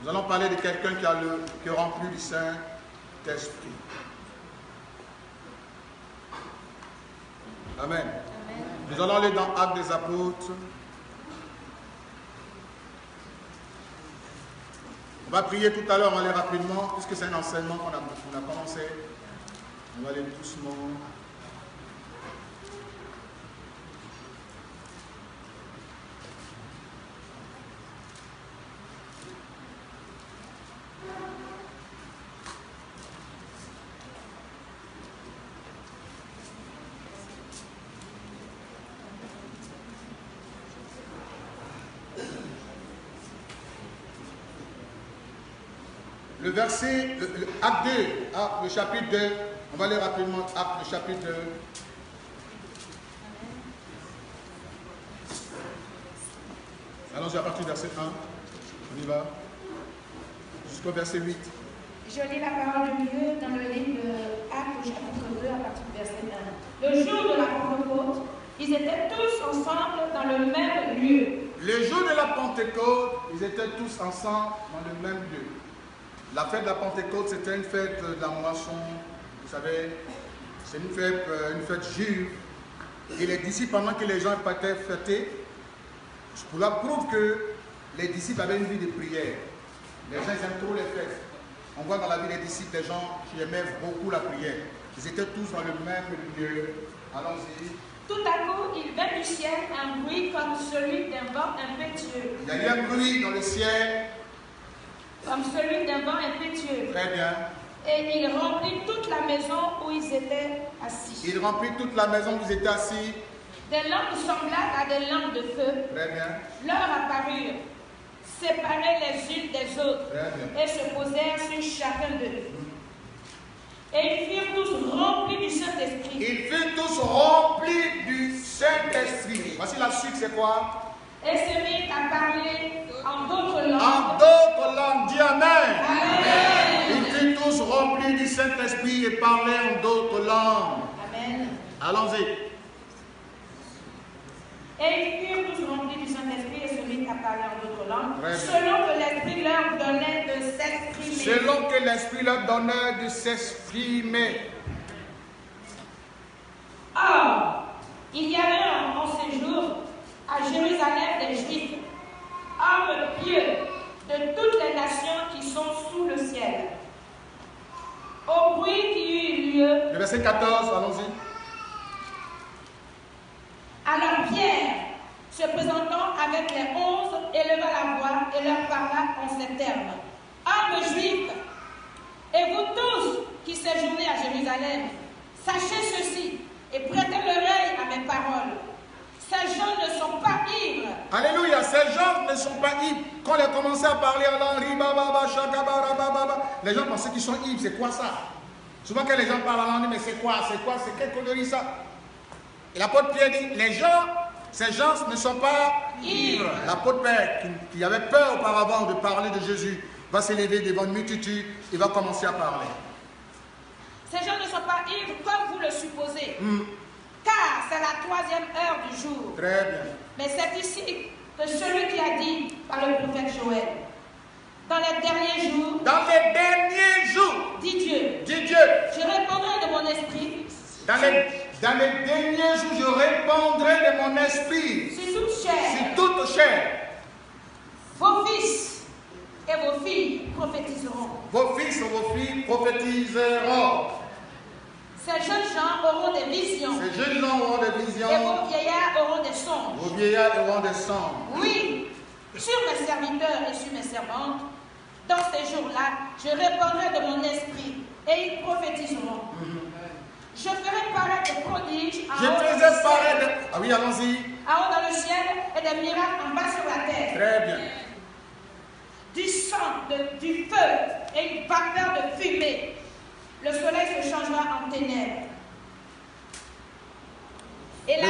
Nous allons parler de quelqu'un qui est rempli du Saint-Esprit. Amen. Amen. Nous allons aller dans Actes des Apôtres. On va prier tout à l'heure, on va aller rapidement, puisque c'est un enseignement qu'on a commencé. On va aller doucement. Le verset, Acte 2, le chapitre 2, on va aller rapidement, Acte, le chapitre 2. Allons-y à partir du verset 1, on y va, jusqu'au verset 8. Je lis la parole de Dieu dans le livre de Actes, au chapitre 2, à partir du verset 1. Le jour de la Pentecôte, ils étaient tous ensemble dans le même lieu. Le jour de la Pentecôte, ils étaient tous ensemble dans le même lieu. La fête de la Pentecôte, c'était une fête de la moisson, vous savez, c'est une fête juive. Et les disciples, pendant que les gens étaient fêtés, cela prouve que les disciples avaient une vie de prière. Les gens aiment trop les fêtes. On voit dans la vie des disciples des gens qui aimaient beaucoup la prière. Ils étaient tous dans le même lieu. Allons-y. Tout à coup, il vint du ciel un bruit comme celui d'un vent impétueux. Il y a eu un bruit dans le ciel. Comme celui d'un vent impétueux. Très bien. Et il remplit toute la maison où ils étaient assis. Il remplit toute la maison où ils étaient assis. Des lampes semblables à des lampes de feu Très bien. leur apparurent, séparées les unes des autres, Très bien. et se posèrent sur chacun d'eux. Et ils furent tous remplis du Saint-Esprit. Ils furent tous remplis du Saint-Esprit. Voici la suite, c'est quoi? Et se mirent à parler en d'autres langues. En d'autres langues, dis Amen. Amen. Ils furent tous remplis du Saint-Esprit et parlaient en d'autres langues. Amen. Allons-y. Et ils furent tous remplis du Saint-Esprit et se mirent à parler en d'autres langues, Très bien. selon que l'Esprit leur donnait de s'exprimer. Selon que l'Esprit leur donnait de s'exprimer. Or, il y avait en ces jours à Jérusalem des Juifs, hommes pieux de toutes les nations qui sont sous le ciel. Au bruit qui eut lieu, Le verset 14, allons-y. alors Pierre, se présentant avec les 11, éleva la voix et leur parla en ces termes. Hommes juifs, et vous tous qui séjournez à Jérusalem, sachez ceci et prêtez l'oreille à mes paroles. Ces gens ne sont pas ivres. Alléluia, ces gens ne sont pas ivres. Quand ils ont commencé à parler en langue, les gens pensaient qu'ils sont ivres. C'est quoi ça? Souvent quand les gens parlent en langue, mais c'est quoi? C'est quelle connerie ça? Et l'apôtre Pierre dit, ces gens ne sont pas ivres. L'apôtre Pierre, qui avait peur auparavant de parler de Jésus, va s'élever devant une multitude et va commencer à parler. Ces gens ne sont pas ivres comme vous le supposez. Car c'est la 3e heure du jour. Très bien. Mais c'est ici que celui qui a dit par le prophète Joël, dans les derniers jours, Dit Dieu, je répondrai de mon esprit dans les derniers jours, je répondrai de mon esprit sur toute chair. sur toute chair. Vos fils et vos filles prophétiseront. Vos fils et vos filles prophétiseront. Ces jeunes gens auront des visions. Ces jeunes gens auront des visions. Et vos vieillards auront des songes. Vos vieillards auront des songes. Oui, sur mes serviteurs et sur mes servantes, dans ces jours-là, je répondrai de mon esprit et ils prophétiseront. Je ferai paraître des prodiges en haut dans le ciel. Ah oui, allons-y. En haut dans le ciel et des miracles en bas sur la terre. Très bien. Du sang, du feu et une vapeur de fumée. Le soleil se changera en ténèbres. Et la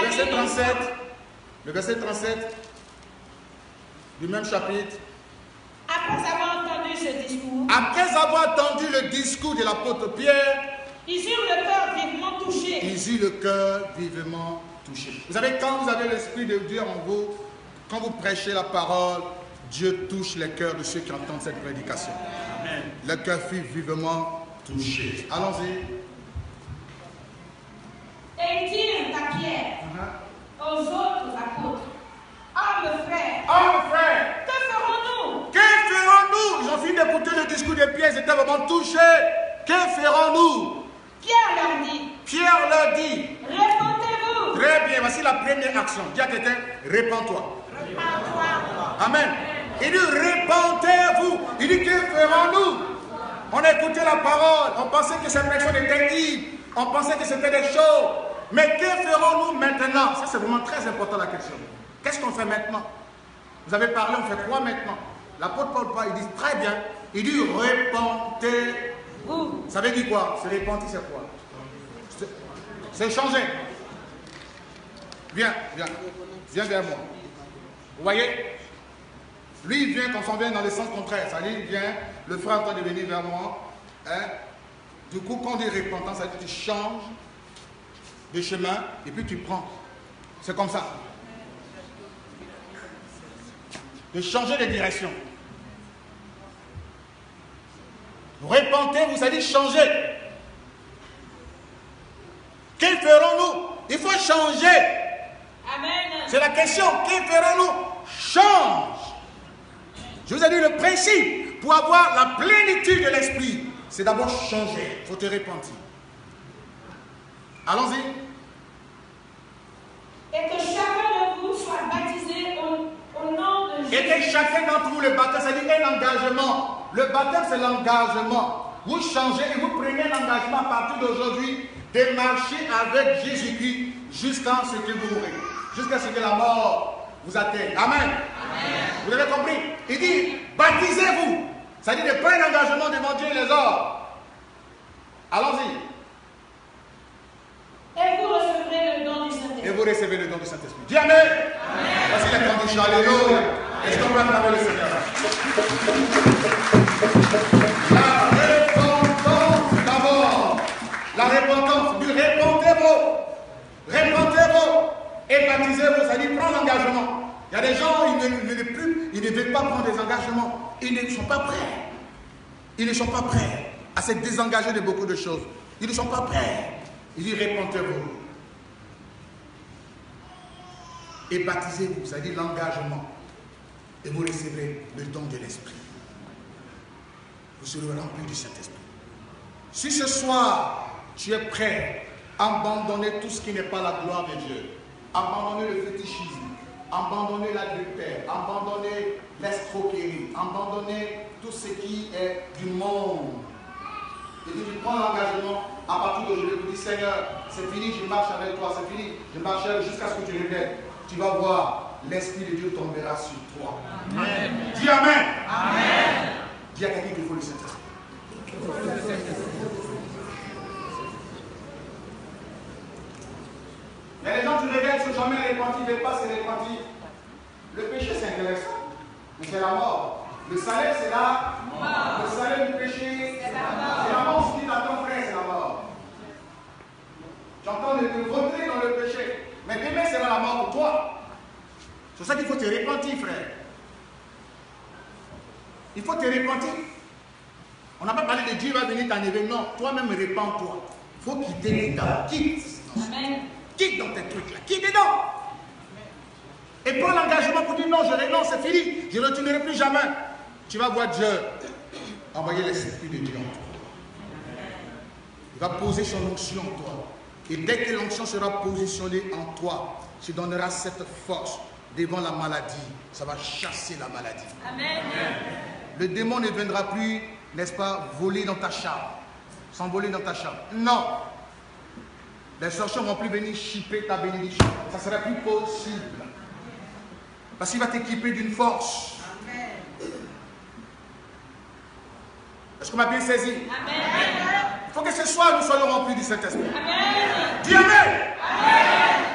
Le verset 37 du même chapitre. après avoir entendu ce discours, Après avoir entendu le discours de l'apôtre Pierre, ils eurent le cœur vivement touché. ils eurent le cœur vivement touché. Vous savez, quand vous avez l'Esprit de Dieu en vous, quand vous prêchez la parole, Dieu touche les cœurs de ceux qui entendent cette prédication. Amen. Le cœur fut vivement touché. Allons-y. Et il tire ta pierre aux autres apôtres. Hommes frères. Hommes frères. Que ferons-nous? Que ferons-nous? Ils ont fini d'écouter le discours de Pierre, ils étaient vraiment touchés. Que ferons-nous? Pierre leur dit. Pierre leur dit. Répondez-vous. Très bien, voici la première action. Dis à quelqu'un, répands-toi. Répands-toi. Amen. Il dit, répandez-vous. Il dit, que ferons-nous? On a écouté la parole. On pensait que cette personne était libre. On pensait que c'était des choses. Mais que ferons-nous maintenant? Ça, c'est vraiment très important la question. Qu'est-ce qu'on fait maintenant? Vous avez parlé, on fait quoi maintenant? L'apôtre Paul, il dit très bien. Il dit, répandez-vous. Ça veut dire quoi? Se repentir, c'est quoi? C'est changer. Viens vers moi. Vous voyez? Lui, il vient quand on vient dans le sens contraire. Ça dit, il vient, le frère est en train de venir vers moi. Hein? Du coup, quand on dit repentant, ça veut dire que tu changes de chemin et puis tu prends. C'est comme ça. De changer de direction. Repentez-vous, ça dit changer. Que ferons-nous? Il faut changer. Amen. C'est la question. Que ferons-nous? Change. Je vous ai dit le principe pour avoir la plénitude de l'esprit, c'est d'abord changer. Il faut te repentir. Allons-y. Et que chacun de vous soit baptisé au nom de Jésus. Et que chacun d'entre vous, le baptême, ça dit un engagement. Le baptême, c'est l'engagement. Vous changez et vous prenez l'engagement à partir d'aujourd'hui de marcher avec Jésus-Christ jusqu'à ce que vous mourrez. Jusqu'à ce que la mort vous atteigne. Amen. Amen. Vous avez compris? Il dit, baptisez-vous. Ça dit de prendre l'engagement devant Dieu et les hommes. Allons-y. Et vous recevrez le don du Saint-Esprit. Et vous recevez le don du Saint-Esprit. Dis Amen. Voici les conditions. Alléluia. Est-ce qu'on va acclamer le Seigneur? La repentance d'abord. La repentance. Du répentez-vous. Répentez-vous. Et baptisez-vous. Ça dit prendre l'engagement. Il y a des gens, ils ne veulent pas prendre des engagements. Ils ne sont pas prêts. Ils ne sont pas prêts à se désengager de beaucoup de choses. Ils ne sont pas prêts. Il dit répentez-vous. Et baptisez-vous, ça dit l'engagement. Et vous recevrez le don de l'Esprit. Vous serez remplis du Saint-Esprit. Si ce soir, tu es prêt à abandonner tout ce qui n'est pas la gloire de Dieu, abandonner le fétichisme, abandonner l'adultère, abandonner l'escroquerie, abandonner tout ce qui est du monde. Et tu prends l'engagement à partir d'aujourd'hui, tu dis Seigneur, c'est fini, je marche avec toi, c'est fini, je marche jusqu'à ce que tu reviennes. Tu vas voir, l'Esprit de Dieu tombera sur toi. Amen. Dis Amen. Amen. Dis à quelqu'un qu'il faut le Saint-Esprit. Il y a des gens qui regardent, ne sont jamais repentis, ils ne veulent pas se repentir. Le péché, c'est intéressant, mais c'est la mort. Le salaire, c'est la mort. Le salaire du péché, c'est la mort. C'est la mort. Si tu dis à ton frère, c'est la mort. Tu entends de rentrer dans le péché. Mais demain, c'est la mort pour toi. C'est pour ça qu'il faut te repentir, frère. Il faut te repentir. On n'a pas parlé de Dieu va venir t'enlever. Non, toi-même, repens-toi. Il faut quitter l'état. Quitte. Amen. Quitte dans tes trucs là. Quitte dedans. Et prends l'engagement pour dire non, je renonce, c'est fini. Je ne retournerai plus jamais. Tu vas voir Dieu envoyer l'Esprit de Dieu en toi. Il va poser son onction en toi. Et dès que l'onction sera positionnée en toi, tu donneras cette force devant la maladie. Ça va chasser la maladie. Amen. Le démon ne viendra plus, n'est-ce pas, voler dans ta chambre. S'envoler dans ta chambre. Non. Les sorciers ne vont plus venir chipper ta bénédiction. Ça ne sera plus possible. Parce qu'il va t'équiper d'une force. Amen. Est-ce qu'on m'a bien saisi? Amen. Il faut que ce soir nous soyons remplis du Saint-Esprit. Amen. Dis Amen. Amen.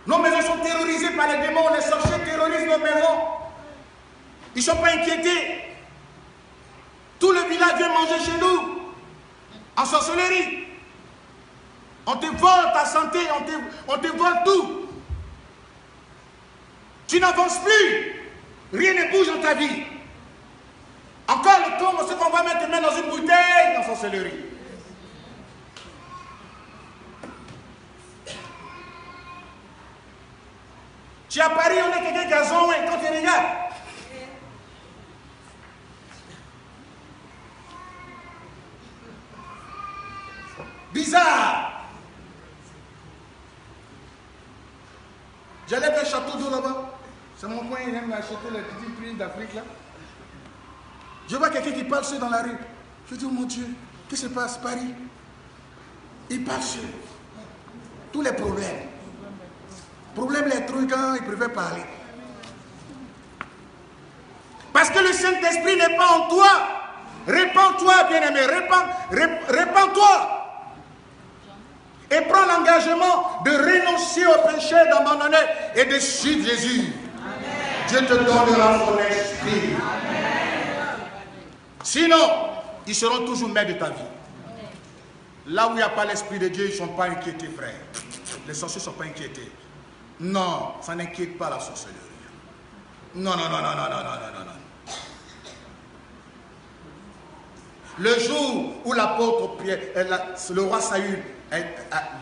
Nos maisons sont terrorisées par les démons. Les sorciers terrorisent nos maisons. Ils ne sont pas inquiétés. Tout le village vient manger chez nous. En sorcellerie. On te vole ta santé. On te vole tout. Tu n'avances plus. Rien ne bouge dans ta vie. Encore le temps où on va mettre tes mains dans une bouteille dans sorcellerie. Tu es à Paris, on est quelqu'un qui a zoné quand tu regardes. Bizarre. J'allais vers un château d'eau là-bas. C'est mon coin, j'aime acheter les petits prix d'Afrique là. Je vois quelqu'un qui parle seul dans la rue. Je dis, oh mon Dieu, qu'est-ce qui se passe, Paris? Il parle seul. Tous les problèmes. Problème les trucs quand il préfère parler. Parce que le Saint-Esprit n'est pas en toi. Répands-toi, bien-aimé. Répands-toi. Et prends l'engagement de renoncer au péché, d'abandonner et de suivre Jésus. Amen. Dieu te donnera son esprit. Amen. Sinon, ils seront toujours maîtres de ta vie. Là où il n'y a pas l'esprit de Dieu, ils ne sont pas inquiétés, frère. Les sorciers ne sont pas inquiétés. Non, ça n'inquiète pas la sorcellerie. Non. Le jour où l'apôtre Pierre, le roi Saül,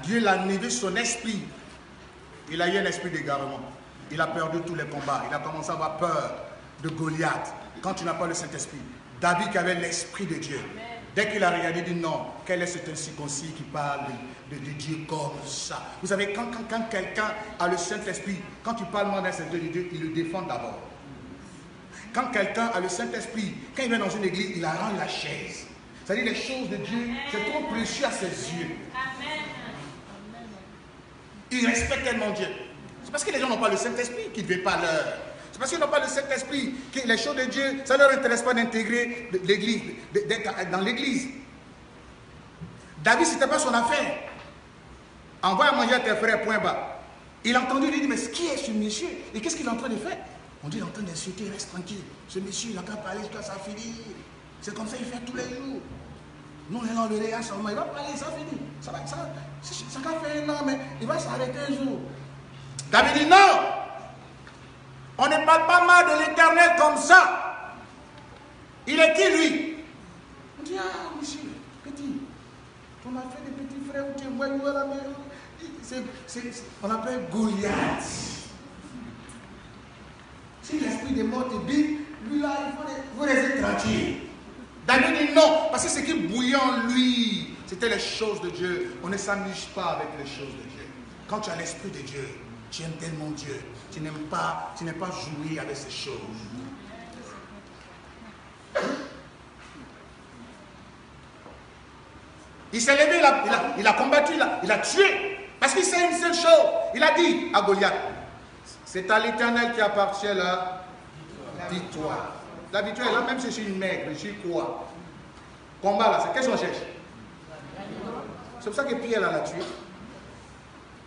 Dieu l'a nivé son esprit, il a eu un esprit d'égarement. Il a perdu tous les combats. Il a commencé à avoir peur de Goliath. Quand tu n'as pas le Saint-Esprit, David qui avait l'esprit de Dieu, dès qu'il a regardé, il dit non, quel est cet incirconcis qui parle de Dieu comme ça? Vous savez, quand quelqu'un a le Saint-Esprit, quand tu parles moins d'un Saint-Esprit de Dieu, il le défend d'abord. Quand quelqu'un a le Saint-Esprit, quand il vient dans une église, il arrange la chaise. C'est-à-dire les choses de Dieu, c'est trop précieux à ses yeux. Il respecte tellement Dieu. C'est parce que les gens n'ont pas le Saint-Esprit qu'ils ne veulent pas leur. C'est parce qu'ils n'ont pas le Saint-Esprit que les choses de Dieu, ça ne leur intéresse pas d'intégrer l'église, d'être dans l'église. David, ce n'était pas son affaire. Envoie à manger à tes frères, point bas. Il a entendu, il dit, mais qui est ce monsieur? Et qu'est-ce qu'il est en train de faire? On dit, il est en train d'insulter, reste tranquille. Ce monsieur, il n'a qu'à parler jusqu'à ça finit. C'est comme ça qu'il fait tous les jours. Nous, on est dans le réel seulement. Il va parler, ça finit. Ça va faire un an, mais il va s'arrêter un jour. David dit, non! On ne parle pas mal de l'Éternel comme ça. Il est qui, lui? On dit, ah, monsieur, petit, on a fait des petits frères où tu vois à la maison. On appelle Goliath. Si l'esprit des morts te dit, lui là, il faut rester tranquille. David dit non, parce que ce qui bouillait en lui, c'était les choses de Dieu. On ne s'amuse pas avec les choses de Dieu. Quand tu as l'esprit de Dieu, tu aimes tellement Dieu, tu n'aimes pas jouer avec ces choses. Il s'est levé, il a combattu, il a tué. Parce qu'il sait une seule chose. Il a dit à Goliath, c'est à l'Éternel qui appartient la victoire. La victoire est là, même si je suis une maigre, je suis quoi? Combat là, c'est qu'est-ce qu'on cherche? C'est pour ça que Pierre l'a tué.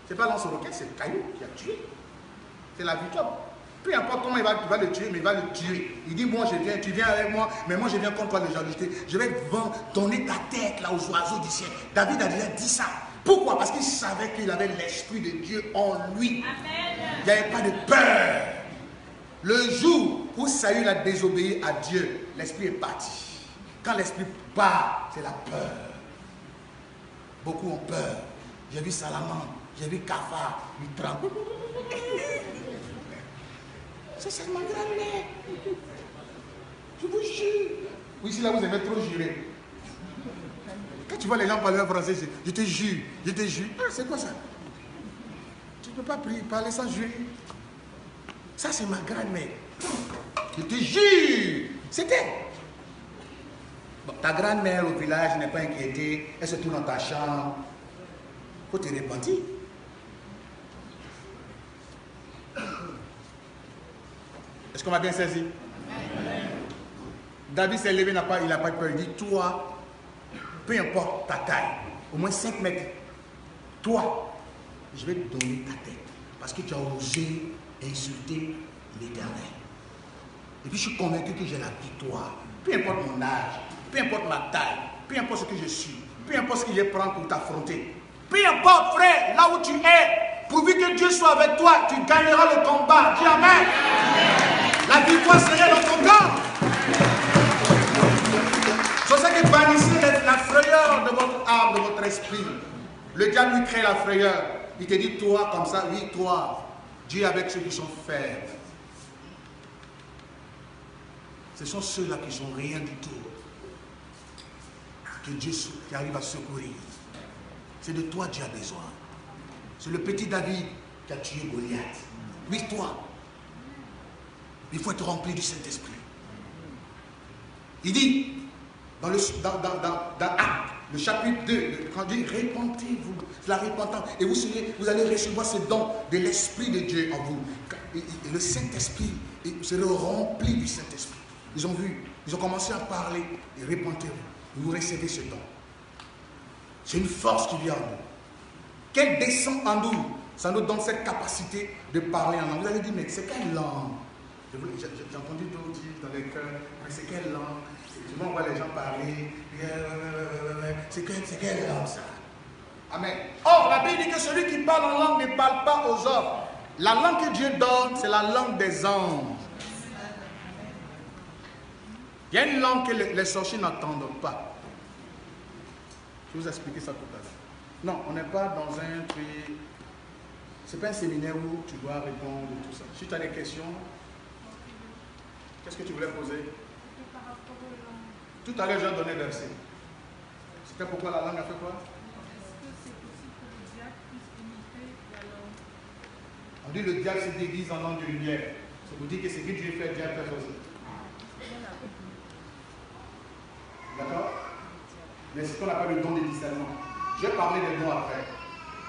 C'est pas dans son roquette, c'est le caillou qui a tué. C'est la victoire. Peu importe comment il va le tuer, mais il va le tuer. Il dit, moi je viens, tu viens avec moi, mais moi je viens contre toi de jalousie. Je vais donner ta tête là aux oiseaux du ciel. David a déjà dit ça. Pourquoi? Parce qu'il savait qu'il avait l'esprit de Dieu en lui. Amen. Il n'y avait pas de peur. Le jour où Saül a désobéi à Dieu, l'esprit est parti. Quand l'esprit part, c'est la peur. Beaucoup ont peur. J'ai vu Salamandre, j'ai vu Cafard, il tremble. C'est ma grand-mère. Je vous jure. Oui, si là vous aimez trop jurer. Quand tu vois les gens parler en français, je te jure, je te jure. Ah, c'est quoi ça? Tu ne peux pas parler sans jurer. Ça, c'est ma grand-mère. Je te jure. C'était. Bon, ta grand-mère au village n'est pas inquiétée. Elle se tourne dans ta chambre. Il faut te repentir. Est-ce qu'on m'a bien saisi? David s'est levé, il n'a pas peur. Il dit, toi, peu importe ta taille, au moins 5 mètres, toi, je vais te donner ta tête. Parce que tu as osé insulter l'Éternel. Et puis je suis convaincu que j'ai la victoire. Peu importe mon âge, peu importe ma taille, peu importe ce que je suis, peu importe ce que je prends pour t'affronter. Peu importe, frère, là où tu es, pourvu que Dieu soit avec toi, tu gagneras le combat. Dis amen. La victoire serait dans ton corps. C'est ça que bannissez la frayeur de votre âme, de votre esprit. Le diable lui crée la frayeur. Il te dit, toi, comme ça, oui, toi. Dieu avec ceux qui sont faibles. Ce sont ceux-là qui sont rien du tout. Que Dieu qui arrive à secourir. C'est de toi Dieu a besoin. C'est le petit David qui a tué Goliath. Oui, toi. Il faut être rempli du Saint-Esprit. Il dit, dans Actes, le chapitre 2, quand il dit répentez-vous, c'est la repentance, et vous allez recevoir ce don de l'Esprit de Dieu en vous. Et le Saint-Esprit, vous serez rempli du Saint-Esprit. Ils ont vu, ils ont commencé à parler, et repentez-vous, vous recevez ce don. C'est une force qui vient en nous. Qu'elle descend en nous, ça nous donne cette capacité de parler en langue. Vous allez dire, mais c'est quelle langue? J'ai entendu d'autres dire dans les cœurs, mais c'est quelle langue? Souvent on voit les gens parler, c'est quelle langue ça? Amen. Or, la Bible dit que celui qui parle en langue ne parle pas aux hommes. La langue que Dieu donne, c'est la langue des anges. Il y a une langue que les sorciers n'entendent pas. Je vais vous expliquer ça tout à l'heure. Non, on n'est pas dans un truc. C'est pas un séminaire où tu dois répondre et tout ça. Si tu as des questions, qu'est-ce que tu voulais poser? Tout à l'heure, j'ai donné un verset. C'était pourquoi la langue a fait quoi? Est-ce que c'est possible que le diable puisse imiter la langue? On dit le diable se déguise en langue de lumière. Ça vous dit que ce que Dieu fait, Dieu fait aussi. D'accord? Mais c'est ce qu'on appelle le don de discernement. Je vais parler des dons après.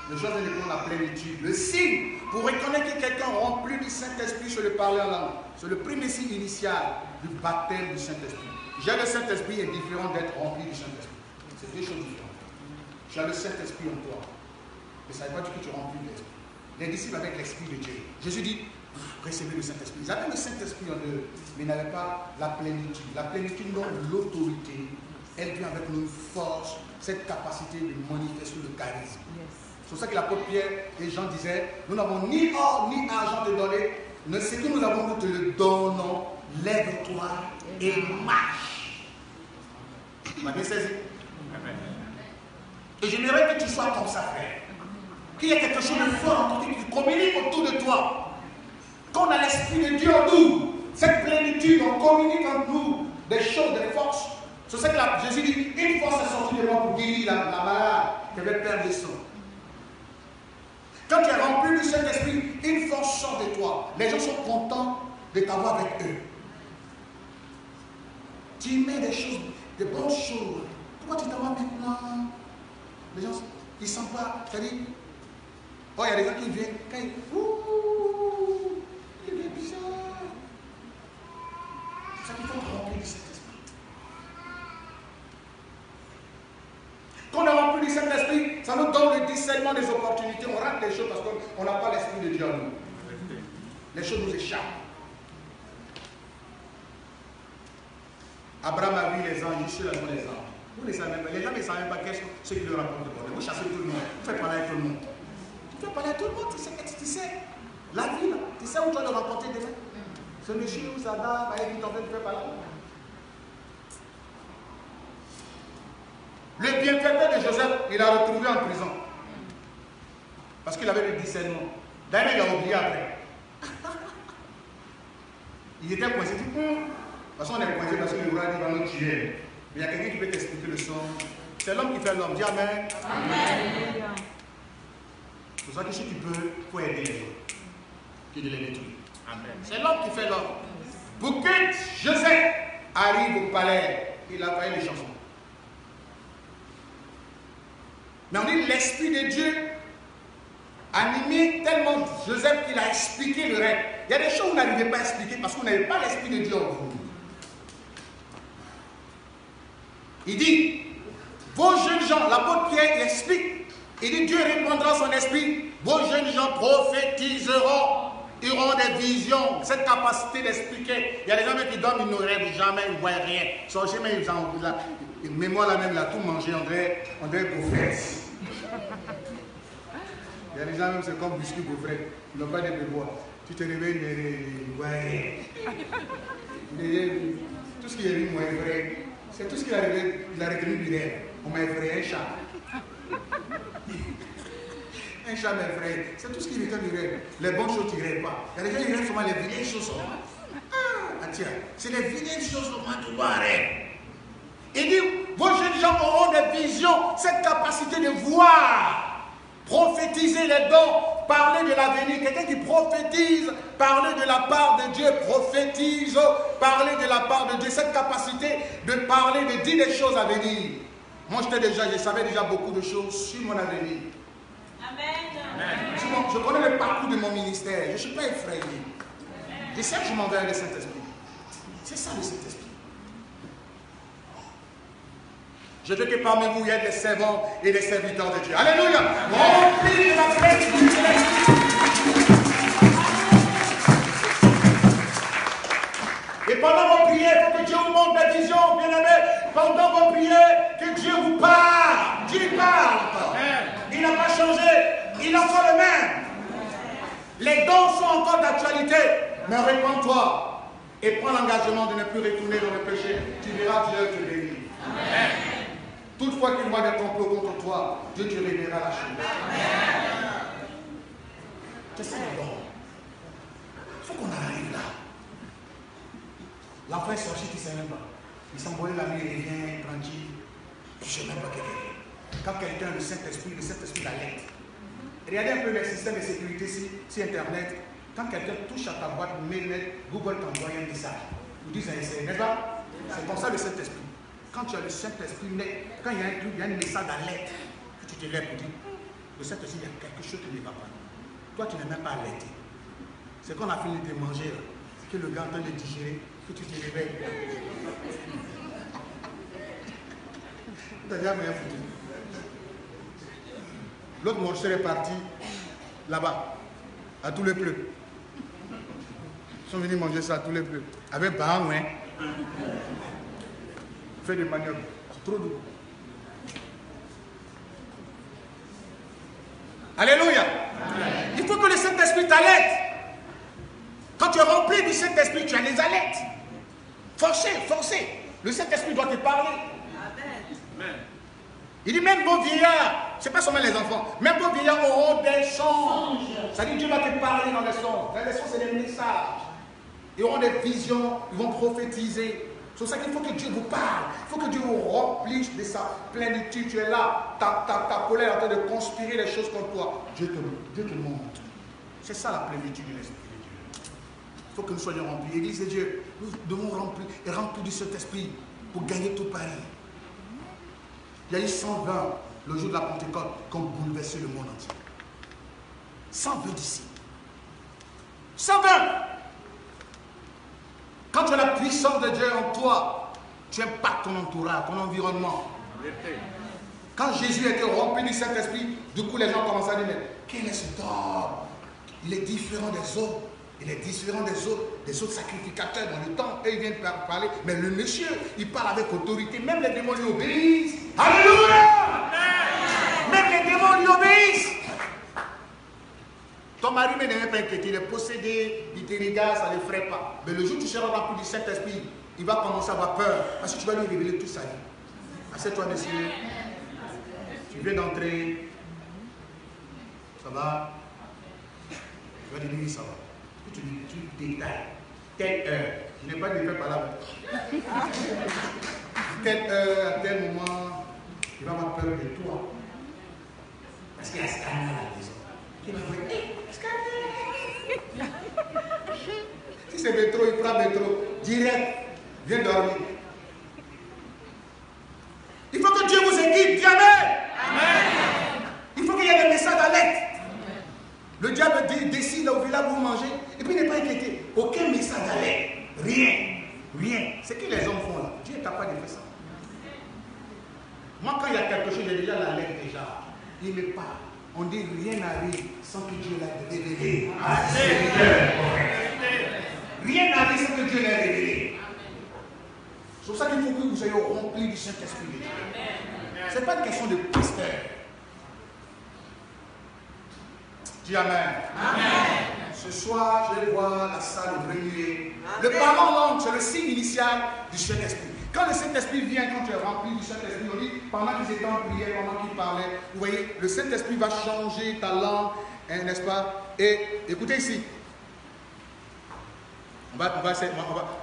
Le chose est de prendre la plénitude. Le signe pour reconnaître que quelqu'un rempli du Saint-Esprit, c'est le parler en langue. C'est le premier signe initial du baptême du Saint-Esprit. J'ai le Saint-Esprit est différent d'être rempli du Saint-Esprit. C'est deux choses différentes. Tu as le Saint-Esprit en toi. Mais ça ne veut pas dire que tu es rempli de l'Esprit. Les disciples avec l'Esprit de Dieu. Jésus dit, recevez le Saint-Esprit. Ils avaient le Saint-Esprit en eux, mais ils n'avaient pas la plénitude. La plénitude donne l'autorité. Elle vient avec une force, cette capacité de manifester le charisme. C'est pour ça que l'apôtre Pierre et Jean disaient, nous n'avons ni or ni argent te donner, mais ce que nous avons, nous te le donnons. Lève-toi et marche. Tu m'as bien saisi? Et j'aimerais que tu sois comme ça, frère. Qu'il y ait quelque chose de fort en toi qui communique autour de toi. Quand on a l'Esprit de Dieu en nous, cette plénitude, on communique entre nous des choses, des forces. C'est ça que Jésus dit, une force est sortie de moi pour guérir la malade qui avait perdre le sang. Quand tu es rempli du Saint-Esprit, une force sort de toi. Les gens sont contents de t'avoir avec eux. Tu mets des choses, des bonnes choses. Pourquoi tu t'avoir maintenant? Les gens, ils ne sentent pas. C'est-à-dire, oh, il y a des gens qui viennent, quand ils. Ouh, il est bizarre. C'est ça qu'il faut être rempli du Saint-Esprit. Quand on est rempli du Saint-Esprit, ça nous donne le discernement des opportunités. On rate les choses parce qu'on n'a pas l'Esprit de Dieu en nous. Les choses nous échappent. Abraham a vu les anges, Jésus a vu les anges. Vous ne savez même pas. Les gens ne savent même pas quels sont ceux qui leur racontent de bonheur. Vous chassez tout le monde. Vous faites parler avec tout le monde. Tu fais parler à tout le monde. Tu sais. La vie, là. Tu sais où tu vas le rencontrer demain. Ce monsieur ou sa dame, qui t'en fait de faire parler. Le bienfaiteur de Joseph, il l'a retrouvé en prison. Parce qu'il avait le discernement. D'ailleurs, il a oublié après. Il était coincé. Il dit, de toute façon, on est coincé parce que le roi dit, va nous tuer. Mais il y a quelqu'un qui peut t'expliquer le son. C'est l'homme qui fait l'homme. Dis Amen. Amen. C'est pour ça que si tu peux, il faut aider les autres. Qui de les détruire. Amen. C'est l'homme qui fait l'homme. Pour que Joseph arrive au palais, il a failli les chansons. Mais on dit l'Esprit de Dieu animé tellement Joseph qu'il a expliqué le rêve. Il y a des choses que vous n'arrivez pas à expliquer parce que vous n'avez pas l'Esprit de Dieu en vous. Il dit, vos jeunes gens, l'apôtre Pierre explique, il dit Dieu répandra son esprit, vos jeunes gens prophétiseront, ils auront des visions, cette capacité d'expliquer. Il y a des gens qui dorment, ils ne rêvent jamais, ils ne voient rien. Son chemin, mais moi là même, il a tout mangé, on dirait gaufrette. Il y a des gens même, c'est comme biscuit gaufrette, ils n'ont pas de mémoire. Tu te réveilles, ouais. Tout ce qui est vu, moi, est vrai. C'est tout ce qu'il a retenu du rêve. On m'a effrayé un chat. Un chat m'effraie. C'est tout ce qu'il retient du rêve. Les bonnes choses, tu ne rêves pas. Il y a des gens qui rêvent souvent les vilaines choses seulement. Ah, tiens, c'est les vilaines choses seulement que tu vois en rêve. Il dit, vos jeunes gens auront des visions, cette capacité de voir, prophétiser les dons, parler de l'avenir. Quelqu'un qui prophétise, parler de la part de Dieu, prophétise, parler de la part de Dieu. Cette capacité de parler, de dire des choses à venir. Moi, je savais déjà beaucoup de choses sur mon avenir. Amen. Je connais le parcours de mon ministère. Je ne suis pas effrayé. Je sais que je m'en vais avec le Saint-Esprit. C'est ça le Saint-Esprit. Je veux que parmi vous, il y ait des servants et des serviteurs de Dieu. Alléluia. Remplis de la grâce du Saint-Esprit. Et pendant vos prières, il faut que Dieu vous montre des visions, bien-aimés. Pendant vos prières, que Dieu vous parle. Dieu parle encore. Il n'a pas changé. Il est encore le même. Les dons sont encore d'actualité. Mais répands-toi et prends l'engagement de ne plus retourner dans le péché. Tu verras Dieu te bénir. Amen. Toutefois qu'il voit des complots contre toi, Dieu te révélera la chose. C'est ça le don. Il faut qu'on arrive là. L'enfant est sorti, tu ne sais même pas. Il s'envolait la nuit, il revient tranquille. Tu ne sais même pas qu'il est. Quand quelqu'un, le Saint-Esprit l'alerte. Regardez un peu les systèmes de sécurité sur Internet. Quand quelqu'un touche à ta boîte mail, Google t'envoie un message. Vous dites un essai, n'est-ce pas? C'est comme ça le Saint-Esprit. Quand tu as le Saint-Esprit, quand il y a un truc, il y a un message d'alerte, que tu te lèves pour dire, le Saint-Esprit, il y a quelque chose qui ne va pas. Toi, tu n'es même pas alerté. C'est qu'on a fini de manger, là. C'est que le gars est en train de digérer, que tu te réveilles. Tu n'as jamais rien foutu. L'autre monstre est parti là-bas, à tous les pleux. Ils sont venus manger ça à tous les pleux. Avec Baham, hein. Fait des maniocs. C'est trop doux. Alléluia. Amen. Il faut que le Saint-Esprit t'alerte. Quand tu es rempli du Saint-Esprit, tu as les alertes. Forcez. Le Saint-Esprit doit te parler. Amen. Il dit même vos vieillards, ce n'est pas seulement les enfants, même vos vieillards auront des songes. Ça dit Dieu va te parler dans les songes. Dans les songes, c'est des messages. Ils auront des visions, ils vont prophétiser. C'est pour ça qu'il faut que Dieu vous parle. Il faut que Dieu vous remplisse de sa plénitude. Tu es là, ta colère est en train de conspirer les choses contre toi. Dieu te montre. C'est ça la plénitude de l'Esprit de Dieu. Il faut que nous soyons remplis. L'Église de Dieu, nous devons remplir du Saint-Esprit pour gagner tout Paris. Il y a eu 120 le jour de la Pentecôte qui ont bouleversé le monde entier. 120 disciples. 120. Quand tu as la puissance de Dieu en toi, tu impactes ton entourage, ton environnement. Quand Jésus était rempli du Saint-Esprit, du coup les gens commençaient à dire, mais quel est cet homme? Il est différent des autres. Il est différent des autres sacrificateurs dans le temps. Et ils viennent parler. Mais le monsieur, il parle avec autorité. Même les démons lui obéissent. Alléluia! Même les démons lui obéissent. Ton mari n'est même pas inquiété. Il est possédé. Il te regarde, ça ne l'effraie pas. Mais le jour où tu seras rempli du Saint-Esprit, il va commencer à avoir peur. Parce que tu vas lui révéler toute sa vie. Assieds-toi, monsieur. Tu viens d'entrer. Ça va? Tu vas dire oui, ça va. Tu détailles. Telle heure. Je n'ai pas de faire par là. Telle heure, à tel moment, il va avoir peur de toi. Parce qu'il y a un scandale à la maison. Il va dire, scandale. Si c'est métro, il prend métro. Direct. Viens dormir. Il faut que Dieu vous équipe. Amen. Amen. Il faut qu'il y ait des messages d'alerte. Le diable décide là où il va vous manger. Et puis il n'est pas inquiété. Aucun message d'alerte. Rien. C'est que les hommes font là. Dieu est capable de faire ça. Moi, quand il y a quelque chose, j'ai déjà l'alerte déjà. Il me parle. On dit rien n'arrive sans que Dieu l'ait révélé. Rien n'arrive sans que Dieu l'ait révélé. C'est pour ça qu'il faut que vous soyez remplis du Saint-Esprit de Dieu. Ce n'est pas une question de pasteur. Dis Amen. Amen. ce soir, je vais voir la salle brûler. Le parler en langue, c'est le signe initial du Saint-Esprit. Quand le Saint-Esprit vient, quand tu es rempli du Saint-Esprit, on dit, pendant qu'ils étaient en prière, pendant qu'ils parlaient, vous voyez, le Saint-Esprit va changer ta langue, hein, n'est-ce pas? Et écoutez ici.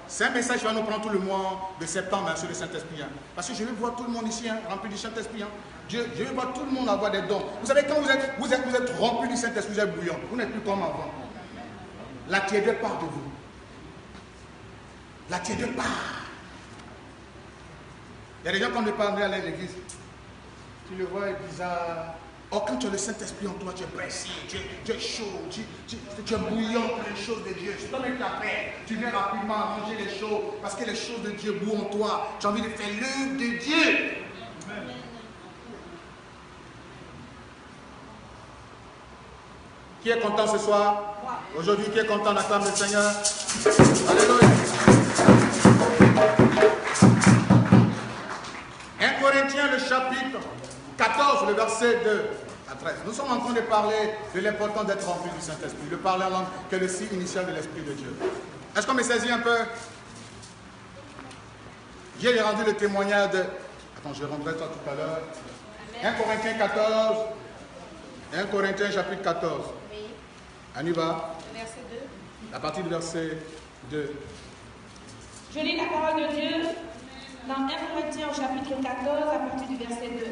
C'est un message qui va nous prendre tout le mois de septembre hein, sur le Saint-Esprit. Hein. Parce que je vais voir tout le monde ici, hein, rempli du Saint-Esprit. Hein. Je vais voir tout le monde avoir des dons. Vous savez, quand vous êtes rempli du Saint-Esprit, vous êtes bouillant. Vous n'êtes plus comme avant. La tiédeur part de vous. La tiédeur part. Il y a des gens qui ne parlent à l'église. Tu le vois, il est bizarre. Or, quand tu as le Saint-Esprit en toi, tu es pressé, tu es chaud, tu es bouillant pour les choses de Dieu. Tu donnes ta paix, tu viens rapidement arranger les choses parce que les choses de Dieu bouillent en toi. Tu as envie de faire l'œuvre de Dieu. Amen. Qui est content ce soir? Aujourd'hui, qui est content? On acclame le Seigneur. Alléluia. 1 Corinthiens, le chapitre 14, le verset 2 à 13. Nous sommes en train de parler de l'importance d'être rempli du Saint-Esprit, de parler en langue, qui est le signe initial de l'Esprit de Dieu. Est-ce qu'on me saisit un peu? J'ai rendu le témoignage de... Attends, je rendrai ça tout à l'heure. 1 Corinthiens 14. 1 Corinthiens chapitre 14. Oui. On y va. Verset 2. À partir du verset 2. Je lis la parole de Dieu dans 1 Corinthiens chapitre 14 à partir du verset 2.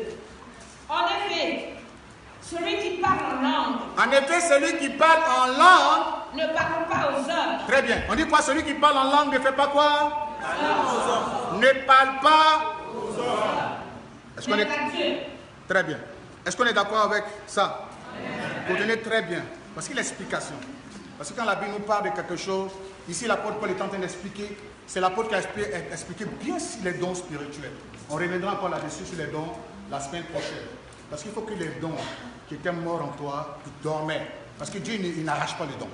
En effet, celui qui parle en langue. En effet, celui qui parle en langue. Ne parle pas aux hommes. Très bien. On dit quoi? Celui qui parle en langue ne fait pas quoi? Ne parle pas aux hommes. Est-ce qu'on est... Dieu. Très bien. Est-ce qu'on est d'accord avec ça? Retenez très bien. Parce qu'il y a l'explication. Parce que quand la Bible nous parle de quelque chose, ici l'apôtre Paul est en train d'expliquer, c'est l'apôtre qui a expliqué bien si les dons spirituels. On reviendra encore là-dessus sur les dons la semaine prochaine. Parce qu'il faut que les dons qui étaient morts en toi, qui dormaient. Parce que Dieu il n'arrache pas les dons.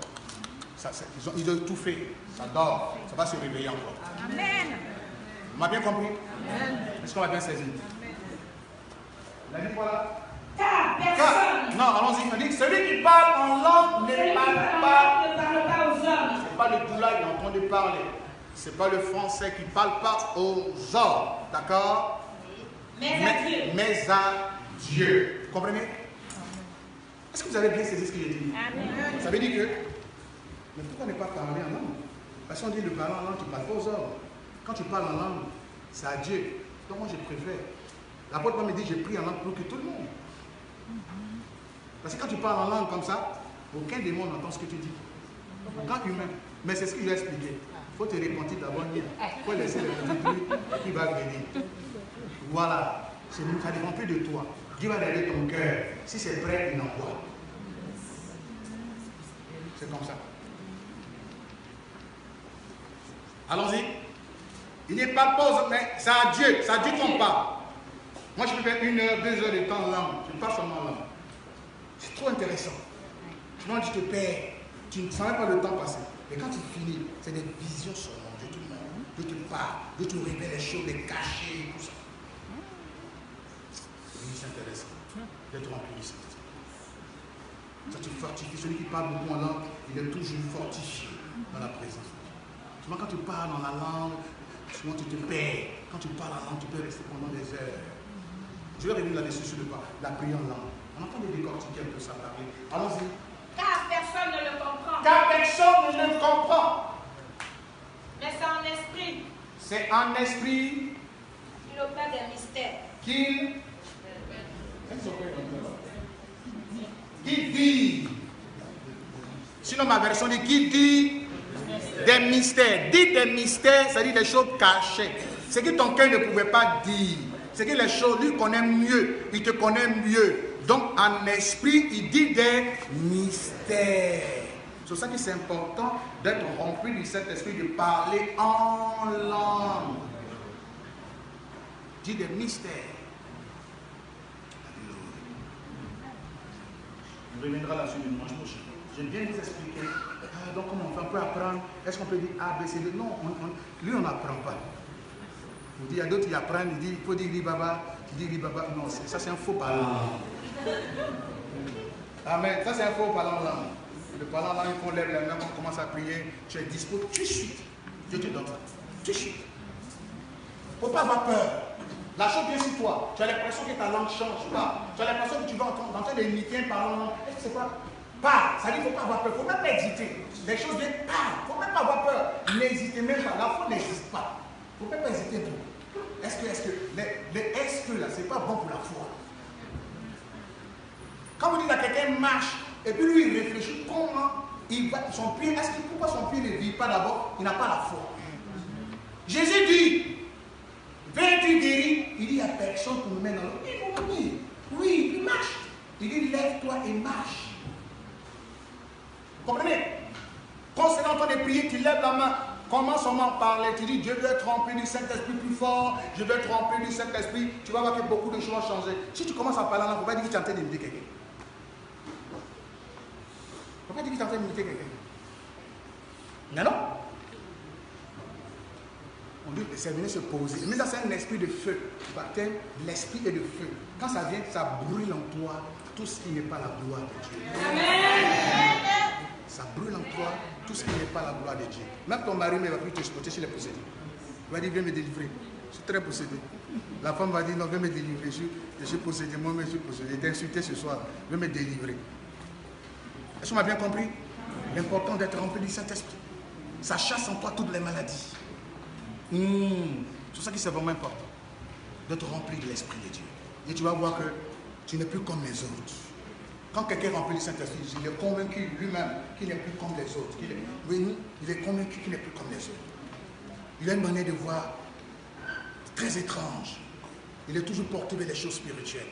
Ils ont tout fait. Ça dort. Ça va se réveiller encore. Amen. On m'a bien compris? Est-ce qu'on va bien saisir? La dit quoi là? Car personne. Non, allons-y. On dit que celui qui parle en langue ne parle pas aux hommes. Ce n'est pas le doula qui est en train de parler. Ce n'est pas le français qui ne parle pas aux hommes. D'accord? Mais à Dieu. Vous comprenez? Est-ce que vous avez bien saisi ce que j'ai dit? Amen. Ça veut dire que. Mais pourquoi ne pas parler en langue? Parce qu'on dit de parler en langue, tu ne parles pas aux hommes. Quand tu parles en langue, c'est à Dieu. Donc moi je préfère. L'apôtre Paul me dit, j'ai pris en langue pour que tout le monde. Parce que quand tu parles en langue comme ça, aucun démon n'entend ce que tu dis. Quand humain. Mais c'est ce que je vais expliquer. Il faut te repentir d'abord. Il faut laisser le petit truc qui va venir. Voilà. Ça ne dépend plus de toi. Dieu va regarder ton cœur. Si c'est prêt, il envoie. C'est comme ça. Allons-y. Il n'est pas pause, mais c'est à Dieu. C'est à Dieu qu'on parle. Moi, je peux faire 1 heure, 2 heures de temps en langue. Je ne parle seulement en langue. C'est trop intéressant. Sinon, tu te perds. Tu ne sens pas le temps passer. Et quand tu finis, c'est des visions sur le monde. Dieu te montre, Dieu te parle, Dieu te révèle les choses, les cachets, tout ça. C'est intéressant d'être rempli du Saint-Esprit. Ça te fortifie. Celui qui parle beaucoup en langue, il est toujours fortifié dans la présence de Dieu. Souvent, quand tu parles dans la langue, souvent tu te perds. Quand tu parles en langue, tu peux rester pendant des heures. Je vais revenir là-dessus sur la prière en langue. On entend de décortiquer un peu ça parler. Allons-y. Car personne ne le comprend. Car personne ne le comprend. Mais c'est en esprit. C'est en esprit qu'il opère des mystères. Qu'il dit. Sinon ma version dit qui dit des mystères. Dit des mystères, ça dit des choses cachées. Ce que ton cœur ne pouvait pas dire. C'est que les choses, lui connaît mieux. Il te connaît mieux. Donc en esprit, il dit des mystères. C'est pour ça que c'est important d'être rempli du Saint-Esprit, de parler en langue. Dit des mystères. On reviendra là-dessus le dimanche prochain. J'aime bien vous expliquer. Donc comment on fait? On peut apprendre. Est-ce qu'on peut dire A, B, C, D? Non, lui on n'apprend pas. Il y a d'autres qui apprennent, il faut dire Ribaba, tu dis Ribaba. Non, ça c'est un faux parlant. Amen. Ça c'est un faux parlant. Le parlant là, il faut lève les mains, on commence à prier, tu es dispo, tout de suite. Dieu te donne ça. Tout de suite. Il ne faut pas avoir peur. La chose vient sur toi. Tu as l'impression que ta langue change pas. Tu as l'impression que tu vas entendre des Niniens parlant. Est-ce que c'est quoi? Parle. Ça dit qu'il ne faut pas avoir peur. Il ne faut même pas hésiter. Les choses viennent, parle. Il ne faut même pas avoir peur. N'hésitez même pas. La foi n'hésite pas. Il ne faut même pas hésiter tout. Est-ce que là, c'est pas bon pour la foi? Quand vous dites à quelqu'un marche, et puis lui il réfléchit comment il va, son pied, pourquoi son pied ne vit pas d'abord? Il n'a pas la foi. Jésus dit, viens-tu guérir? Il dit, il n'y a personne pour me mettre dans l'eau. Il faut venir. Oui, il marche. Il dit, lève-toi et marche. Vous comprenez? Quand c'est en train de prier, tu lèves la main. Commence seulement à parler. Tu dis, Dieu veut être rempli du Saint-Esprit plus fort. Je veux être rempli du Saint-Esprit. Tu vas voir que beaucoup de choses vont changer. Si tu commences à parler là, il ne faut pas dire que tu es en train d'imiter quelqu'un. Il ne faut pas dire que tu es en train d'imiter quelqu'un. Mais non. On dit que c'est venu se poser. Mais ça, c'est un esprit de feu. Baptême, l'esprit est de feu. Quand ça vient, ça brûle en toi tout ce qui n'est pas la gloire de Dieu. Amen. Ça brûle en toi tout ce qui n'est pas la gloire de Dieu. Même ton mari ne va plus te supporter chez les possédés. Il va dire, viens me délivrer. Je suis très possédé. La femme va dire, non, viens me délivrer. Je suis possédé, moi-même je suis possédé. T'es insulté ce soir, viens me délivrer. Est-ce qu'on m'a bien compris? L'important d'être rempli du Saint-Esprit. Ça chasse en toi toutes les maladies. C'est ça qui c'est vraiment important. D'être rempli de l'Esprit de Dieu. Et tu vas voir que tu n'es plus comme les autres. Quand quelqu'un est rempli du Saint-Esprit, il est convaincu lui-même qu'il n'est plus comme les autres. Il est convaincu qu'il n'est plus comme les autres. Il a une manière de voir très étrange. Il est toujours porté vers les choses spirituelles.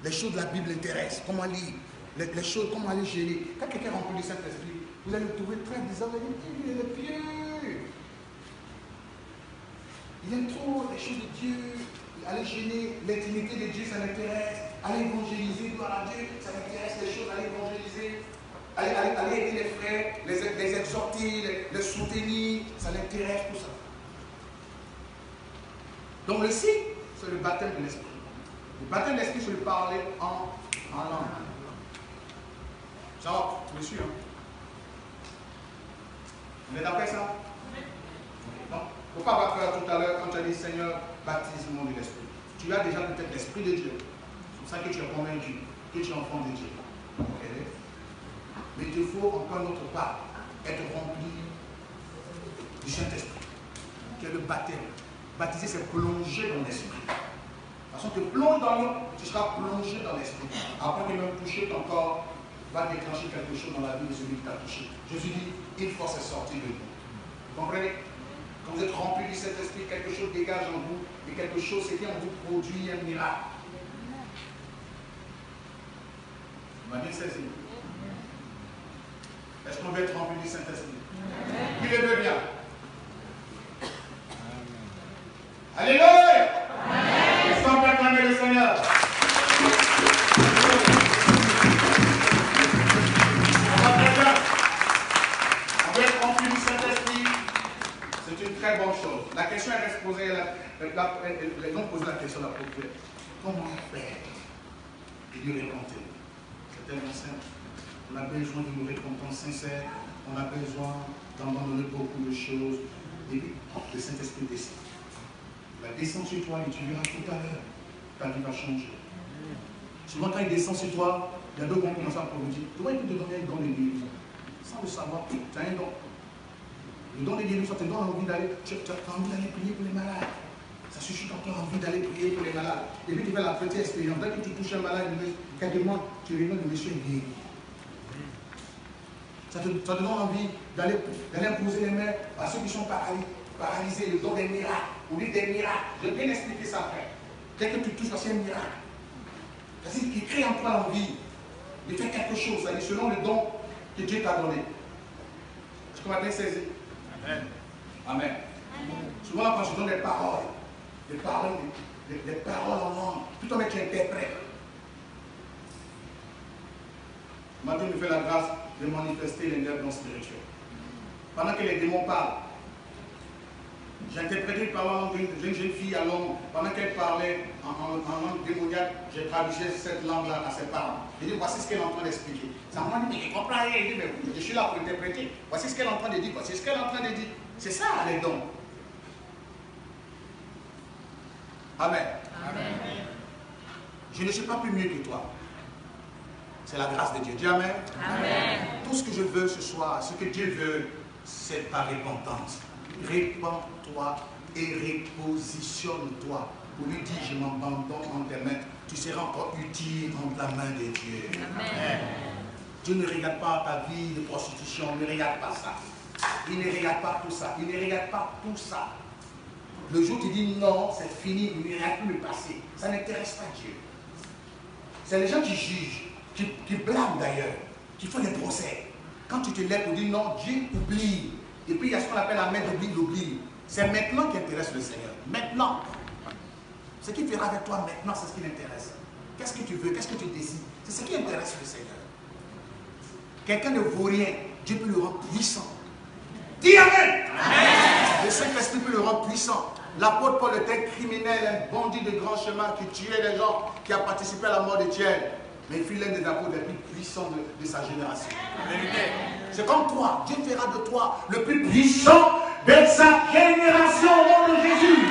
Les choses de la Bible l'intéressent. Comment lire les choses, comment aller gérer. Quand quelqu'un est rempli du Saint-Esprit, vous allez le trouver très bizarre. Vous allez dire, il est pieux. Il aime trop les choses de Dieu. Aller gêner l'intimité de Dieu, ça l'intéresse. Aller évangéliser, gloire à Dieu, ça l'intéresse les choses, aller évangéliser. Aller aider les frères, les exhorter, les soutenir, ça l'intéresse, tout ça. Donc le signe, c'est le baptême de l'esprit. Le baptême de l'esprit, c'est le parler en langue. Ça va, tu me suis, hein? On est d'accord ça? Non? Il ne faut pas avoir peur tout à l'heure quand tu as dit Seigneur, baptise-moi de l'esprit. Tu as déjà peut-être l'esprit de Dieu. C'est pour ça que tu es convaincu que tu es enfant de Dieu. Okay? Mais il te faut encore notre part être rempli du Saint-Esprit, qui est le baptême. Baptiser, c'est plonger dans l'esprit. De toute façon, tu plonges dans l'eau, tu seras plongé dans l'esprit. Après que même toucher ton corps va déclencher quelque chose dans la vie de celui qui t'a touché. Jésus dit, une force est sortie de nous. Vous comprenez? Quand vous êtes rempli du Saint-Esprit, quelque chose dégage en vous, et quelque chose, c'est qui en vous produit un miracle. On m'a bien saisi. Est-ce qu'on veut être rempli du Saint-Esprit? Qui le veut bien? Alléluia! Est-ce qu'on peut acclamer le Seigneur? On va très bien. On veut être rempli du Saint-Esprit. C'est une très bonne chose. La question est reste posée, les gens posent la question à la prophète. Comment faire? Et Dieu répondait. C'est tellement simple. On a besoin d'une récompense sincère. On a besoin d'abandonner beaucoup de choses. Et le Saint-Esprit descend. Il va descendre sur toi et tu verras tout à l'heure. Ta vie va changer. Souvent quand il descend sur toi, il y a deux gens qui commencent à dire, comment il peut te donner un don de guérison? Sans le savoir, tu as un don. Le don de guérison, ça te donne envie d'aller, tu as envie d'aller prier pour les malades. Ça suffit quand tu as envie d'aller prier pour les malades. Et puis tu fais la petite expérience. Dès que tu touches un malade, quelques mois, tu reviens de monsieur guéri. Ça te donne envie d'aller imposer les mains à ceux qui sont paralysés, le don des miracles. On dit des miracles. Je vais bien expliquer ça après. Dès que tu touches, c'est un miracle. C'est-à-dire qu'il crée en toi l'envie de faire quelque chose, c'est-à-dire selon le don que Dieu t'a donné. Est-ce qu'on va bien saisir? Amen. Amen. Souvent, quand je donne des paroles en langue, tout en étant interprète. Dieu nous fait la grâce de manifester les dons spirituels. Pendant que les démons parlent, J'ai interprété par langue d'une jeune fille à Londres. Pendant qu'elle parlait en langue démoniaque, j'ai traduit cette langue-là à ses parents. J'ai dit, voici ce qu'elle est en train d'expliquer. Ça m'a dit, mais je comprends rien. Il dit, mais je suis là pour interpréter. Voici ce qu'elle est en train de dire. Voici ce qu'elle est en train de dire. C'est ça, les dons. Amen. Amen. Je ne suis pas plus mieux que toi. C'est la grâce de Dieu. Dis Amen. Amen. Tout ce que je veux ce soir, ce que Dieu veut, c'est ta repentance. Répands-toi et repositionne-toi pour lui dire, je m'abandonne en tes mains. Tu seras encore utile entre la main de Dieu. Amen. Dieu ne regarde pas ta vie de prostitution, il ne regarde pas ça. Il ne regarde pas tout ça. Il ne regarde pas tout ça. Le jour où tu dis non, c'est fini, il ne regarde plus le passé. Ça n'intéresse pas Dieu. C'est les gens qui jugent, qui blâment d'ailleurs, qui font des procès. Quand tu te lèves pour dire non, Dieu oublie. Et puis il y a ce qu'on appelle la main d'oubli, l'oubli. C'est maintenant qui intéresse le Seigneur. Maintenant. Ce qu'il fera avec toi maintenant, c'est ce qui l'intéresse. Qu'est-ce que tu veux? Qu'est-ce que tu décides? C'est ce qui intéresse le Seigneur. Quelqu'un ne vaut rien. Dieu peut le rendre puissant. Dis Amen. Amen. Le Saint-Esprit peut le rendre puissant. L'apôtre Paul était criminel, un bandit de grand chemin qui tuait les gens, qui a participé à la mort d'Étienne. Mais il fut l'un des apôtres les plus puissants de sa génération. C'est comme toi. Dieu fera de toi le plus puissant de sa génération au nom de Jésus.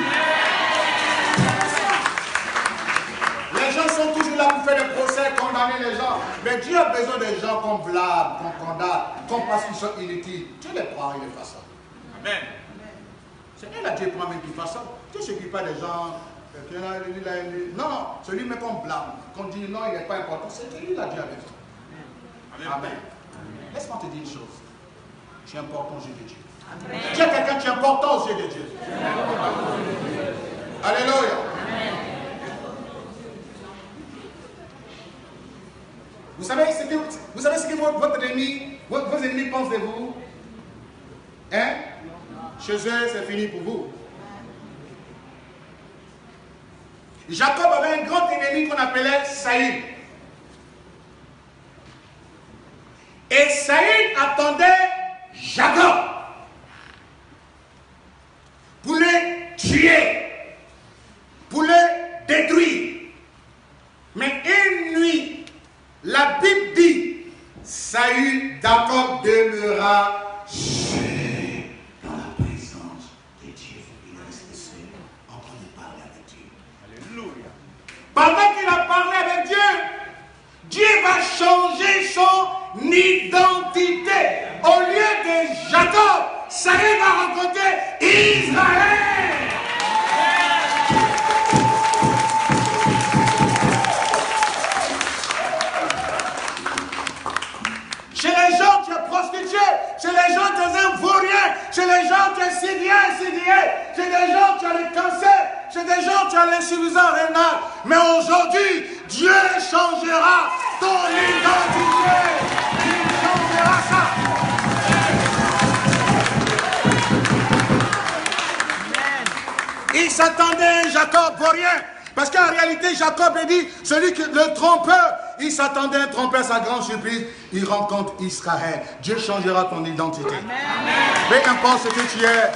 Les gens sont toujours là pour faire des procès, condamner les gens. Mais Dieu a besoin des gens qu'on blâme, qu'on condamne, qu'on pense qu'ils sont inutiles. Dieu les prend, il les fait ça. Amen. C'est elle a Dieu prend même qui fait ça. Dieu ne s'occupe pas des gens. Non, celui même qu'on blâme, qu'on dit non, il n'est pas important, c'est lui là Dieu avec toi. Amen. Laisse-moi te dire une chose. Tu es important aux yeux de Dieu. Amen. Tu es quelqu'un qui est important aux yeux de Dieu. Alléluia. Vous savez ce que votre ennemi, vos ennemis pensent de vous? Hein? Chez eux, c'est fini pour vous. Jacob avait un grand ennemi qu'on appelait Saïd. Et Saïd attendait Jacob pour le tuer, pour le détruire. Mais une nuit, la Bible dit, Saïd, Jacob demeura seul dans la présence de Dieu. Il est resté seul en train de parler avec Dieu. Alléluia. Pendant qu'il a parlé avec Dieu, Dieu va changer son identité. Au lieu de Jacob, Saïd va rencontrer Israël. Chez les gens, tu es prostitué. Chez les gens, tu es un vaurien. Chez les gens, tu es sédié. Chez les gens, tu as le cancer. Chez des gens, tu as l'insuffisance rénale. Mais aujourd'hui, Dieu changera ton identité. Il changera ça. Il s'attendait à un Jacob vaurien. Parce qu'en réalité, Jacob a dit, celui qui le trompeur, il s'attendait à un trompeur, à sa grande surprise, il rencontre Israël. Dieu changera ton identité. Peu importe ce que tu es,